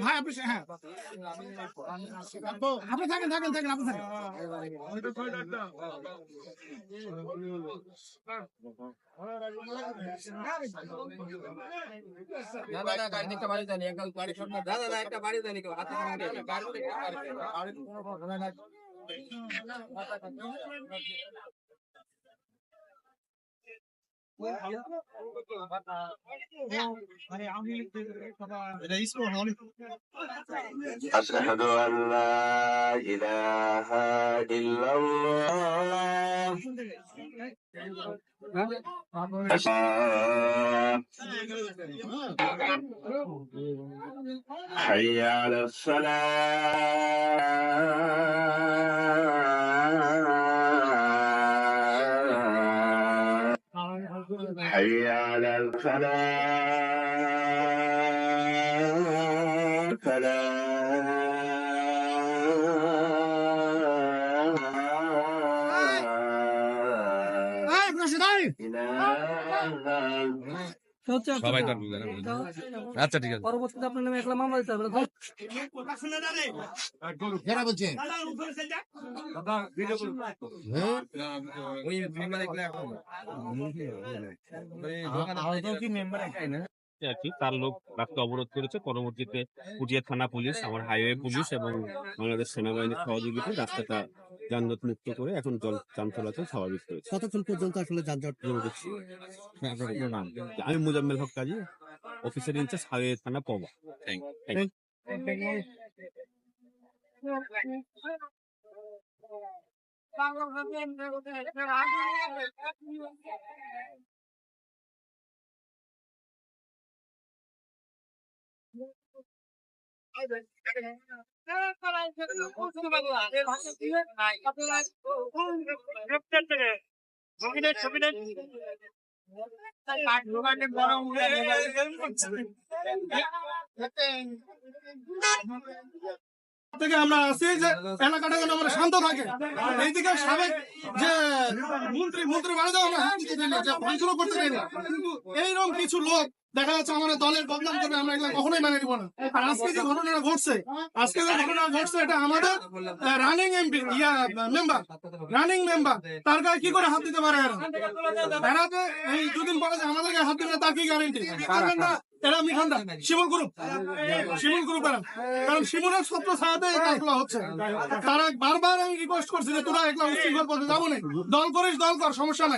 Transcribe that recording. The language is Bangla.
হ্যাঁ আপনি হ্যাঁ আপনি থাকেন থাকেন থাকেন আপনি থাকেন। দাদা গাড়ি একটা বাড়ি দেয়নি একদম গাড়ি সরকার দাদা একটা বাড়ি দেয়নি কেউ হাতে গাড়ি أشهد أن لا إله إلا الله حي على الصلاة حي على الفلاح সবাই তার বুঝে না। আচ্ছা ঠিক আছে, পরবর্তীতে আপনার নামে একলা মামলা দিতে হবে। যারা বলছেন তার লোক রাস্তা অবরোধ করেছে। পরবর্তীতে পুঠিয়া থানা পুলিশ, আমার হাইওয়ে পুলিশ এবং বাংলাদেশ সেনাবাহিনীর সহযোগিতায় রাস্তাটা যানজট মুক্ত করে এখন যান চলাচল স্বাভাবিক হয়েছে। কতক্ষণ পর্যন্ত আসলে যানজট দেখছি। আমি মুজাম্মেল হক কাজী, অফিসার ইনচার্জ, হাইওয়ে থানা পবা। থেকে আমরা আসি যে এলাকাটা যেন আমরা শান্ত থাকে। এইদিকে সাবেক যে মন্ত্রী বাড়িতে আমরা ভাঙচুর করতে চাই না, এইরকম কিছু লোক দেখা যাচ্ছে আমাদের দলের বদনাম করবে, আমরা এগুলো কখনোই মেনে নিব না। আর আজকে যে ঘটনাটা ঘটছে এটা আমাদের রানিং এমপি রানিং মেম্বার, তার গায়ে কি করে হাত দিতে পারে এরা যে এই দুদিন পরে যে আমাদের গায়ে হাত দিবে তার কি গ্যারেন্টি? এরা মিঠান্ডা শিমুল গ্রুপ এরা, কারণ শিমুলের ছত্র ছায়াতে এই কাজগুলো হচ্ছে। তারা বারবার আমি রিকোয়েস্ট করছি যে তোরা একলা উচ্ছৃঙ্খল পথে যাবো না, দল করিস দল কর, সমস্যা নাই।